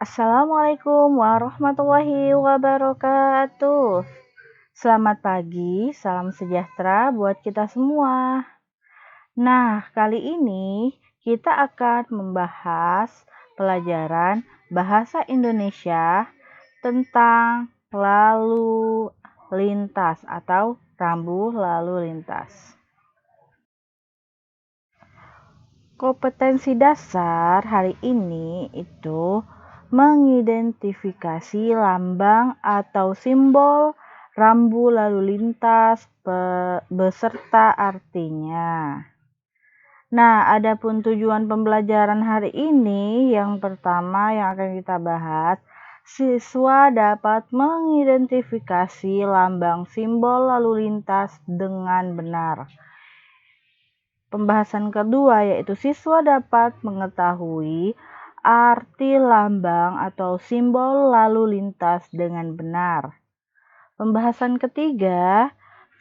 Assalamualaikum warahmatullahi wabarakatuh. Selamat pagi, salam sejahtera buat kita semua. Nah, kali ini kita akan membahas pelajaran bahasa Indonesia tentang lalu lintas atau rambu lalu lintas. Kompetensi dasar hari ini itu mengidentifikasi lambang atau simbol rambu lalu lintas beserta artinya. Nah, adapun tujuan pembelajaran hari ini, yang pertama yang akan kita bahas, siswa dapat mengidentifikasi lambang simbol lalu lintas dengan benar. Pembahasan kedua yaitu siswa dapat mengetahui arti lambang atau simbol lalu lintas dengan benar. Pembahasan ketiga,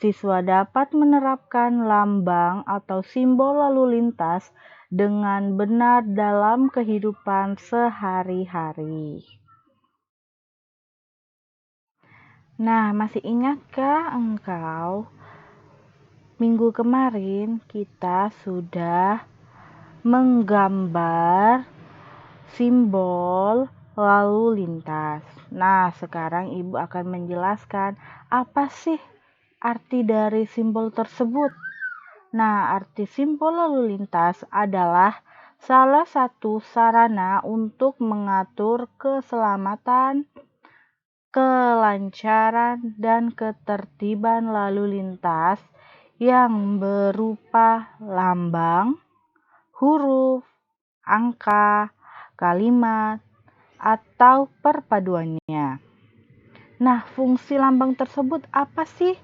siswa dapat menerapkan lambang atau simbol lalu lintas dengan benar dalam kehidupan sehari-hari. Nah, masih ingatkah engkau? Minggu kemarin kita sudah menggambar simbol lalu lintas. Nah, sekarang Ibu akan menjelaskan apa sih arti dari simbol tersebut. Nah, arti simbol lalu lintas adalah salah satu sarana untuk mengatur keselamatan, kelancaran, dan ketertiban lalu lintas yang berupa lambang, huruf, angka, kalimat, atau perpaduannya. Nah, fungsi lambang tersebut apa sih?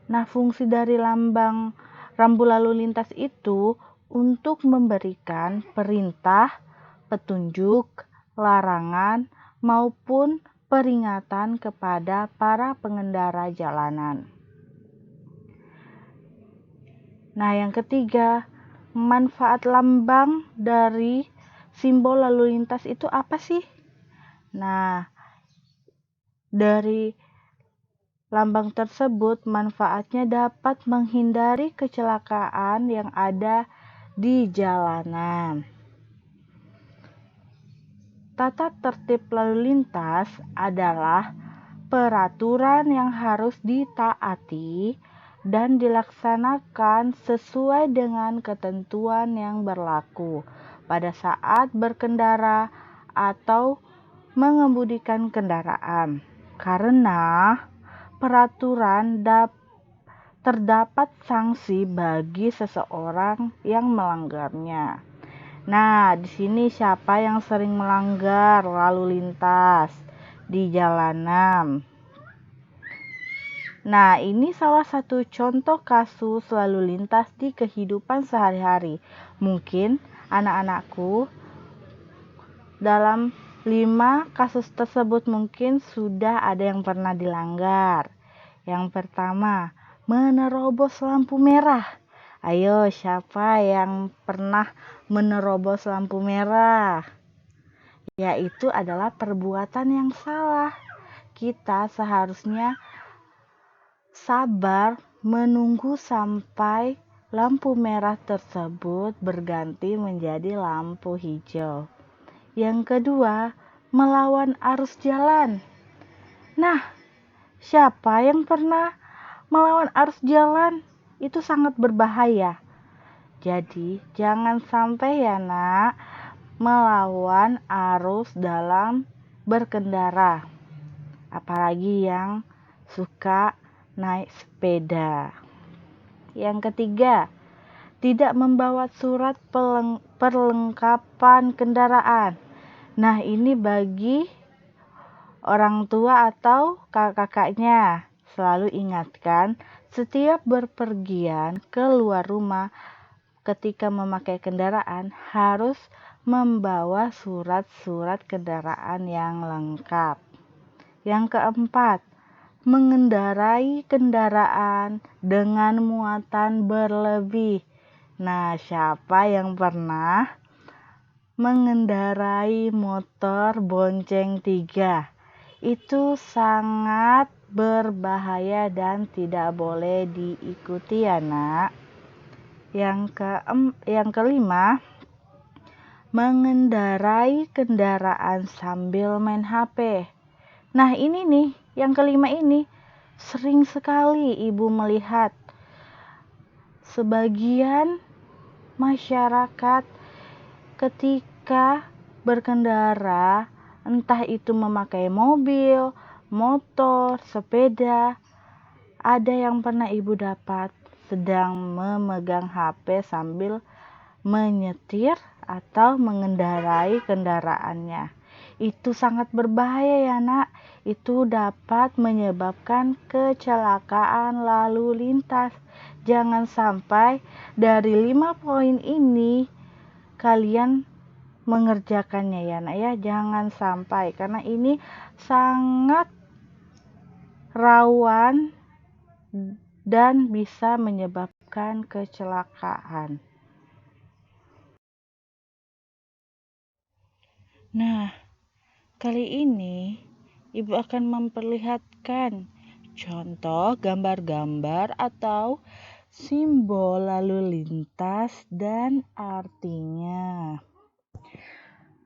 Nah, fungsi dari lambang rambu lalu lintas itu untuk memberikan perintah, petunjuk, larangan, maupun peringatan kepada para pengendara jalanan. Nah, yang ketiga, manfaat lambang dari simbol lalu lintas itu apa sih? Nah, dari lambang tersebut manfaatnya dapat menghindari kecelakaan yang ada di jalanan. Tata tertib lalu lintas adalah peraturan yang harus ditaati dan dilaksanakan sesuai dengan ketentuan yang berlaku pada saat berkendara atau mengemudikan kendaraan. Karena peraturan terdapat sanksi bagi seseorang yang melanggarnya. Nah, di sini siapa yang sering melanggar lalu lintas di jalanan? Nah, ini salah satu contoh kasus lalu lintas di kehidupan sehari-hari. Mungkin anak-anakku dalam 5 kasus tersebut mungkin sudah ada yang pernah dilanggar. Yang pertama, menerobos lampu merah. Ayo, siapa yang pernah menerobos lampu merah? Yaitu adalah perbuatan yang salah. Kita seharusnya sabar menunggu sampai lampu merah tersebut berganti menjadi lampu hijau. Yang kedua, melawan arus jalan. Nah, siapa yang pernah melawan arus jalan? Itu sangat berbahaya. Jadi, jangan sampai ya nak, melawan arus dalam berkendara. Apalagi yang suka naik sepeda. Yang ketiga, tidak membawa surat perlengkapan kendaraan. Nah, ini bagi orang tua atau kakak-kakaknya. Selalu ingatkan setiap berpergian keluar rumah ketika memakai kendaraan harus membawa surat-surat kendaraan yang lengkap. Yang keempat, mengendarai kendaraan dengan muatan berlebih. Nah, siapa yang pernah mengendarai motor bonceng 3. Itu sangat berbahaya dan tidak boleh diikuti ya nak. Yang kelima, mengendarai kendaraan sambil main HP. Nah ini nih, yang kelima ini sering sekali ibu melihat sebagian masyarakat ketika berkendara, entah itu memakai mobil, motor, sepeda, ada yang pernah ibu dapat sedang memegang HP sambil menyetir atau mengendarai kendaraannya. Itu sangat berbahaya ya nak. Itu dapat menyebabkan kecelakaan lalu lintas. Jangan sampai dari 5 poin ini kalian mengerjakannya ya nak ya. Jangan sampai, karena ini sangat rawan dan bisa menyebabkan kecelakaan. Nah, kali ini ibu akan memperlihatkan contoh gambar-gambar atau simbol lalu lintas dan artinya.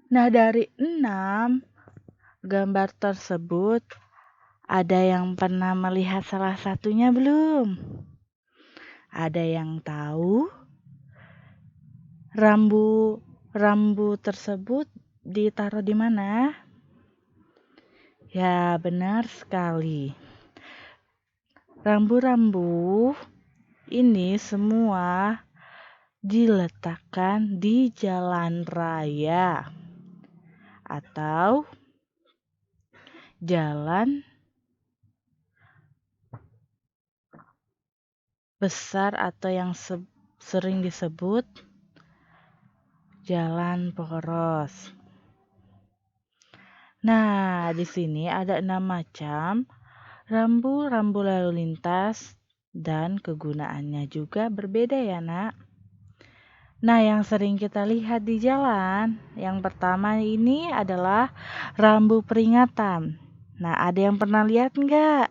Nah, dari 6 gambar tersebut, ada yang pernah melihat salah satunya belum? Ada yang tahu rambu tersebut ditaruh di mana? Ya, benar sekali. Rambu-rambu ini semua diletakkan di jalan raya atau jalan besar atau yang sering disebut jalan poros. Nah, di sini ada 6 macam rambu-rambu lalu lintas dan kegunaannya juga berbeda ya nak. Nah, yang sering kita lihat di jalan, yang pertama ini adalah rambu peringatan. Nah, ada yang pernah lihat enggak?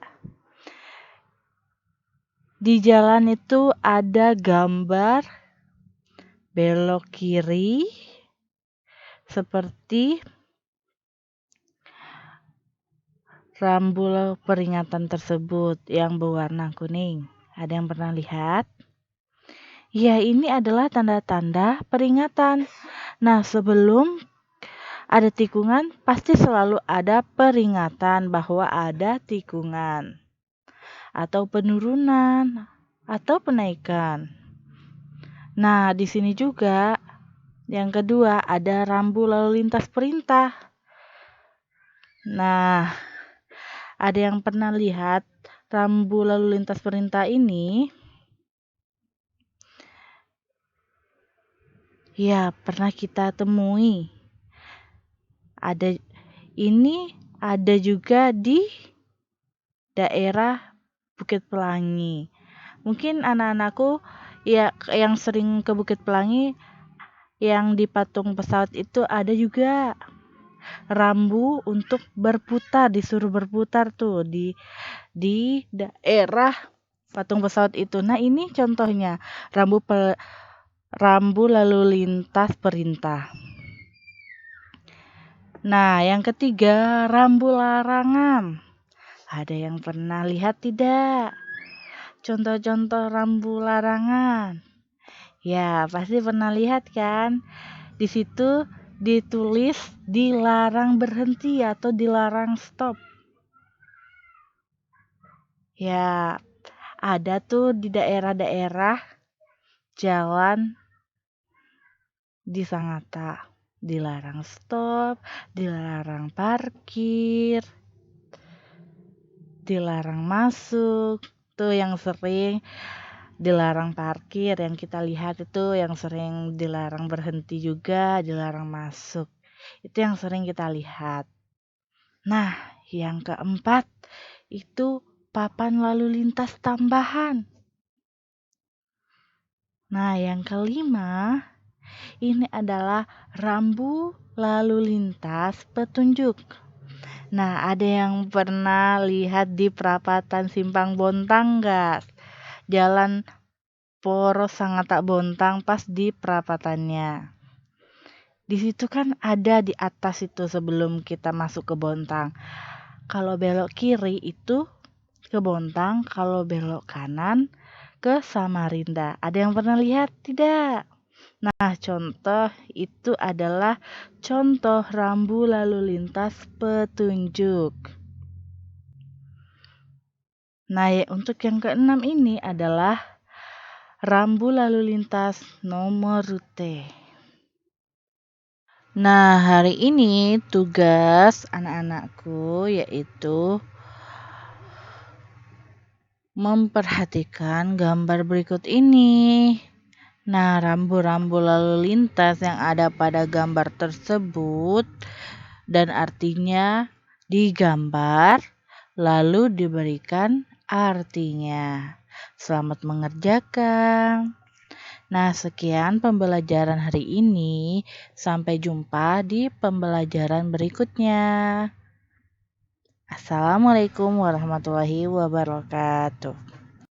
Di jalan itu ada gambar belok kiri seperti rambu peringatan tersebut yang berwarna kuning. Ada yang pernah lihat? Ya, ini adalah tanda-tanda peringatan. Nah, sebelum ada tikungan, pasti selalu ada peringatan bahwa ada tikungan atau penurunan atau penaikan. Nah, di sini juga yang kedua ada rambu lalu lintas perintah. Nah, ada yang pernah lihat rambu lalu lintas perintah ini? Ya, pernah kita temui. Ada juga di daerah Bukit Pelangi. Mungkin anak-anakku ya yang sering ke Bukit Pelangi, yang di patung pesawat itu ada juga rambu untuk berputar, disuruh berputar tuh di daerah patung pesawat itu. Nah, ini contohnya rambu lalu lintas perintah. Nah, yang ketiga rambu larangan. Ada yang pernah lihat tidak? Contoh-contoh rambu larangan. Ya, pasti pernah lihat kan? Di situ ditulis dilarang berhenti atau dilarang stop. Ya, ada tuh di daerah-daerah jalan di Sangatta. Dilarang stop, dilarang parkir, dilarang masuk. Tuh yang sering dilarang parkir, yang kita lihat itu yang sering dilarang berhenti juga, dilarang masuk. Itu yang sering kita lihat. Nah, yang keempat itu papan lalu lintas tambahan. Nah, yang kelima Ini adalah rambu lalu lintas petunjuk. Nah, ada yang pernah lihat di perapatan Simpang Bontang nggak? Jalan poros sangat tak bontang pas di perapatannya. Di situ kan ada di atas itu sebelum kita masuk ke Bontang. Kalau belok kiri itu ke Bontang, kalau belok kanan ke Samarinda. Ada yang pernah lihat? Tidak. Nah, contoh itu adalah contoh rambu lalu lintas petunjuk. Nah, untuk yang keenam ini adalah rambu lalu lintas nomor rute. Nah, hari ini tugas anak-anakku yaitu memperhatikan gambar berikut ini. Nah, rambu-rambu lalu lintas yang ada pada gambar tersebut dan artinya digambar lalu diberikan artinya. Selamat mengerjakan. Nah, sekian pembelajaran hari ini. Sampai jumpa di pembelajaran berikutnya. Assalamualaikum warahmatullahi wabarakatuh.